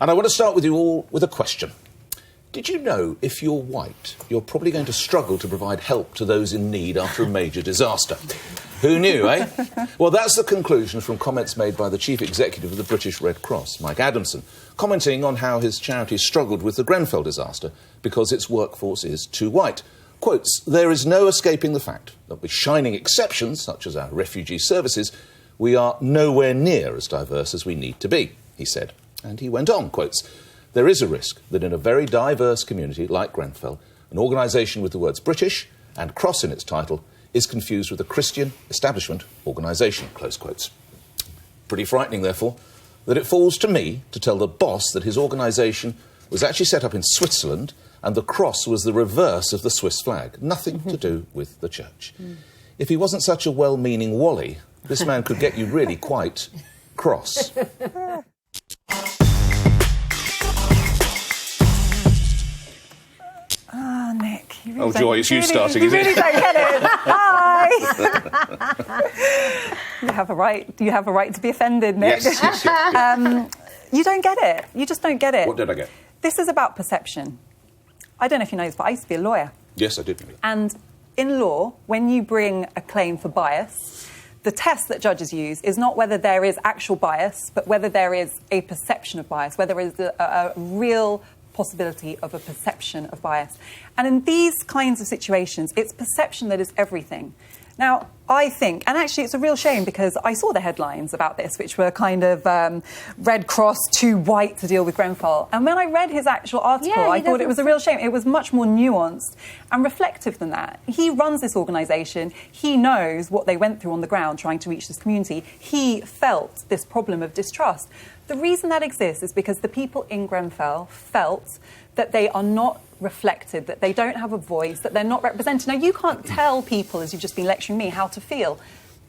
And I want to start with you all with a question. Did you know if you're white, you're probably going to struggle to provide help to those in need after a major disaster? Who knew, eh? Well, that's the conclusion from comments made by the Chief Executive of the British Red Cross, Mike Adamson, commenting on how his charity struggled with the Grenfell disaster because its workforce is too white. Quotes, "There is no escaping the fact that with shining exceptions, such as our refugee services, we are nowhere near as diverse as we need to be," he said. And he went on, quotes, "There is a risk that in a very diverse community like Grenfell, an organisation with the words British and Cross in its title is confused with a Christian establishment organisation," close quotes. Pretty frightening, therefore, that it falls to me to tell the boss that his organisation was actually set up in Switzerland and the cross was the reverse of the Swiss flag. Nothing to do with the church. If he wasn't such a well-meaning Wally, this man could get you really quite cross. Nick, you really oh, Joy, it's you starting, is it? You really don't get it. Hi! You have a right to be offended, Nick. Yes. You don't get it. You just don't get it. What did I get? This is about perception. I don't know if you know this, but I used to be a lawyer. Yes, I did know that. And in law, when you bring a claim for bias, the test that judges use is not whether there is actual bias, but whether there is a perception of bias, whether there is a real possibility of a perception of bias. And in these kinds of situations, it's perception that is everything. Now, I think, and actually it's a real shame because I saw the headlines about this, which were kind of Red Cross too white to deal with Grenfell. And when I read his actual article, I thought it was a real shame. It was much more nuanced and reflective than that. He runs this organisation. He knows what they went through on the ground trying to reach this community. He felt this problem of distrust. The reason that exists is because the people in Grenfell felt that they are not reflected, that they don't have a voice, that they're not represented. Now, you can't tell people, as you've just been lecturing me, how to feel.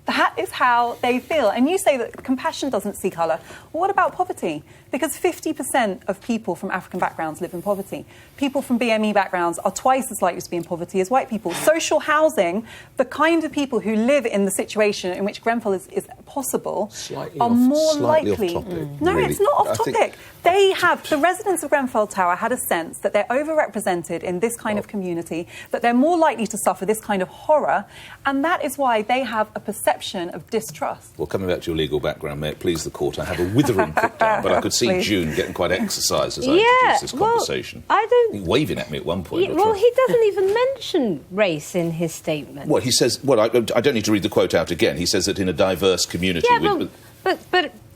That is how they feel. And you say that compassion doesn't see colour. Well, what about poverty? Because 50% of people from African backgrounds live in poverty. People from BME backgrounds are twice as likely to be in poverty as white people. Social housing, the kind of people who live in the situation in which Grenfell is possible, are more likely. Off topic, No, really. it's not off topic. The residents of Grenfell Tower had a sense that they're overrepresented in this kind of community, that they're more likely to suffer this kind of horror, and that is why they have a perception of distrust. Well, coming back to your legal background, may it please the court, I have a withering put down, but I could see Please. June getting quite exercised as I introduced this conversation. I don't... He's waving at me at one point. Well, he doesn't even mention race in his statement. Well, he says... Well, I don't need to read the quote out again. He says that in a diverse community... Yeah,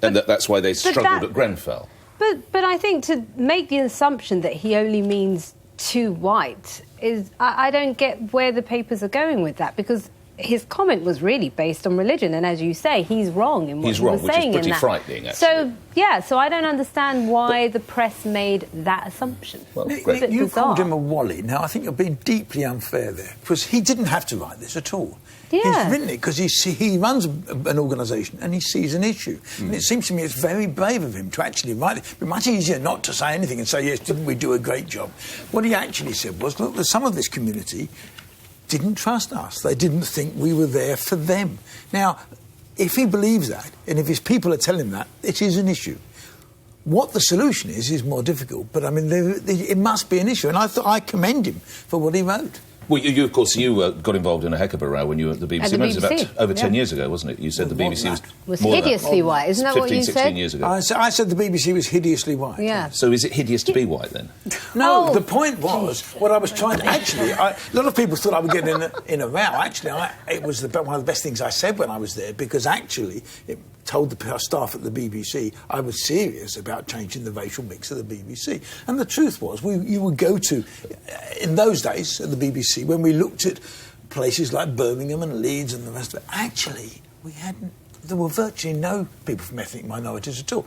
and that's why they struggled at Grenfell. But I think to make the assumption that he only means too white is... I don't get where the papers are going with that, because his comment was really based on religion, and as you say, he's wrong in what he was saying in that. He's wrong, which is pretty frightening, actually. So I don't understand why the press made that assumption. Well, you called him a Wally. Now, I think you're being deeply unfair there, because he didn't have to write this at all. Yeah. He's written it because he runs an organisation and he sees an issue. And it seems to me it's very brave of him to actually write it. It would be much easier not to say anything and say, yes, didn't we do a great job? What he actually said was, look, some of this community didn't trust us. They didn't think we were there for them. Now, if he believes that, and if his people are telling him that, it is an issue. What the solution is more difficult, but I mean, it must be an issue, and I commend him for what he wrote. Well, of course, you got involved in a heck of a row when you were at the BBC. At the BBC. It was about over 10 years ago, wasn't it? You said the BBC was hideously white. Isn't that 15, what you 16 said? years ago. I said the BBC was hideously white. Yeah. So is it hideous to be white, then? No, the point was, what I was trying to... Actually, a lot of people thought I would get in a row. Actually, it was one of the best things I said when I was there, because actually it told the staff at the BBC I was serious about changing the racial mix of the BBC. And the truth was, you would go to... In those days, at the BBC, when we looked at places like Birmingham and Leeds and the rest of it, actually, there were virtually no people from ethnic minorities at all.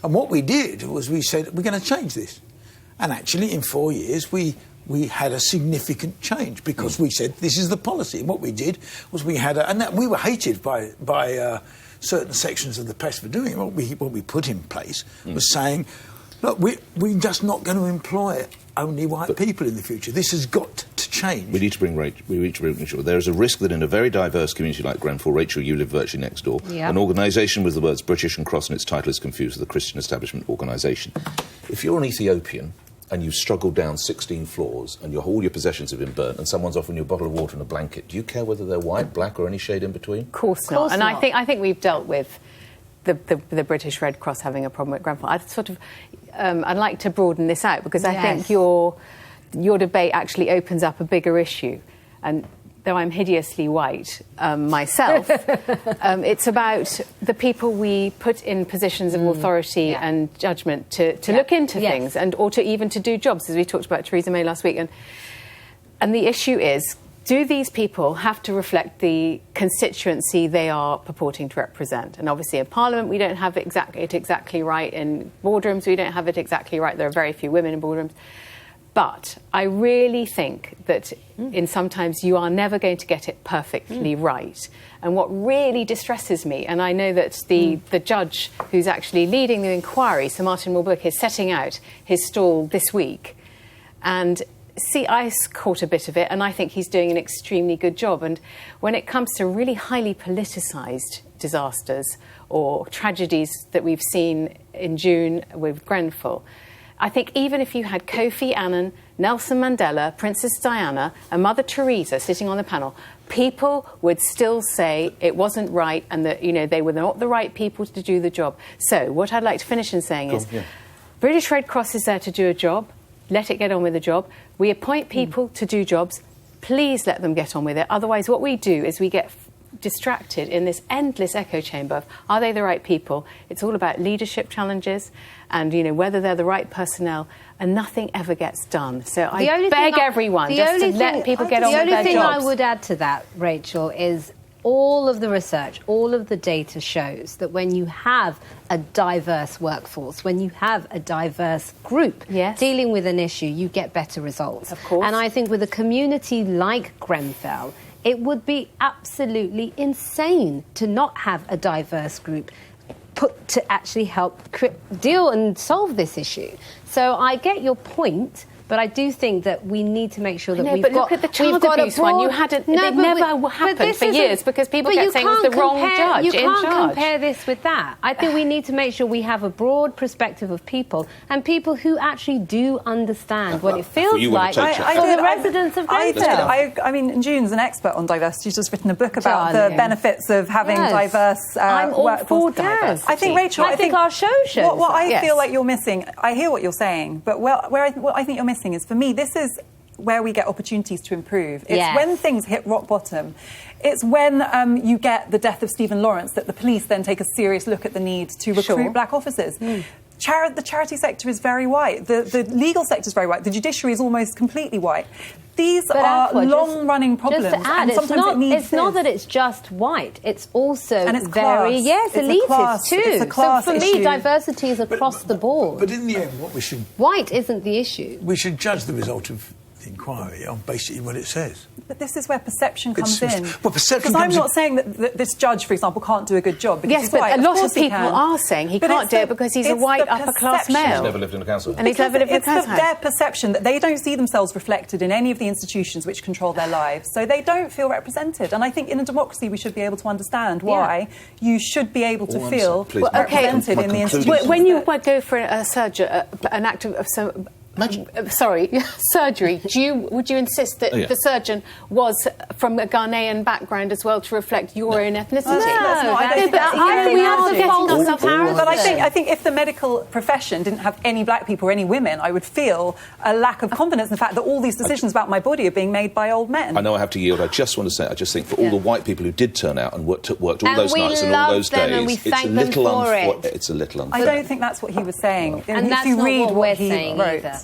And what we did was we said, we're going to change this. And actually, in 4 years, we had a significant change, because we said, this is the policy. And what we did was we were hated by certain sections of the press for doing it. What we put in place was saying, look, we're just not going to employ only white people in the future. This has got to change. We need to bring Rachel. There is a risk that in a very diverse community like Grenfell, Rachel, you live virtually next door, an organisation with the words British and Cross in its title is confused with a Christian establishment organisation. If you're an Ethiopian and you've struggled down 16 floors and all your possessions have been burnt and someone's offering you a bottle of water and a blanket, do you care whether they're white, black or any shade in between? Of course not. And I think we've dealt with the British Red Cross having a problem at Grenfell. I'd like to broaden this out because I think your debate actually opens up a bigger issue. And though I'm hideously white myself, it's about the people we put in positions of authority and judgment to look into things or to even to do jobs, as we talked about Theresa May last week. And the issue is, do these people have to reflect the constituency they are purporting to represent? And obviously in Parliament we don't have it exactly right. In boardrooms we don't have it exactly right. There are very few women in boardrooms. But I really think that sometimes you are never going to get it perfectly right. And what really distresses me, and I know that the judge who's actually leading the inquiry, Sir Martin Mulbuck, is setting out his stall this week. And I caught a bit of it, and I think he's doing an extremely good job. And when it comes to really highly politicised disasters or tragedies that we've seen in June with Grenfell, I think even if you had Kofi Annan, Nelson Mandela, Princess Diana and Mother Teresa sitting on the panel, people would still say it wasn't right and that, they were not the right people to do the job. So what I'd like to finish in saying is British Red Cross is there to do a job. Let it get on with the job. We appoint people to do jobs. Please let them get on with it. Otherwise, what we do is we get distracted in this endless echo chamber of, are they the right people? It's all about leadership challenges and, whether they're the right personnel, and nothing ever gets done. So I beg everyone just to let people get on with their jobs. The only thing I would add to that, Rachel, is all of the research, all of the data shows that when you have a diverse workforce, when you have a diverse group dealing with an issue, you get better results. Of course. And I think with a community like Grenfell, it would be absolutely insane to not have a diverse group put to actually help deal and solve this issue. So I get your point, but I do think that we need to make sure that we've got... Look at the child abuse one. You hadn't... it never happened for years because people kept saying it was the wrong judge in charge. You can't compare this with that. I think we need to make sure we have a broad perspective of people and people who actually do understand what it feels like for the residents of Grenfell. I mean, June's an expert on diversity. She's just written a book about the benefits of having diverse I'm all for diversity. I think, Rachel... I think our show shows what I feel like you're missing... I hear what you're saying, but what I think you're missing is, for me, this is where we get opportunities to improve. It's when things hit rock bottom. It's when you get the death of Stephen Lawrence that the police then take a serious look at the need to recruit black officers. The charity sector is very white. The legal sector is very white. The judiciary is almost completely white. These are long-running problems. Just to add, it's not that it's just white. It's also very... Yes, elitist too. It's a class so for me, issue. diversity is across the board. But in the end, what we should... White isn't the issue. We should judge the result of the inquiry on basically what it says. But this is where perception comes in. Well, perception because I'm not saying that this judge, for example, can't do a good job. Yes, but a lot of people are saying he can't do it because he's a white upper-class male. He's never lived in a council. And he's never lived in a council. It's their perception that they don't see themselves reflected in any of the institutions which control their lives. So they don't feel represented. And I think in a democracy we should be able to understand why you should be able to feel represented in the institutions. When you go for a surgery, an act of surgery, would you insist that the surgeon was from a Ghanaian background as well to reflect your own ethnicity? No, but I think if the medical profession didn't have any black people or any women, I would feel a lack of confidence in the fact that all these decisions about my body are being made by old men. I know I have to yield. I just want to say, I just think for all the white people who did turn out and worked all those nights and all those days, it's a little unfair. I don't think that's what he was saying. And if that's you not read what we're he saying wrote. either.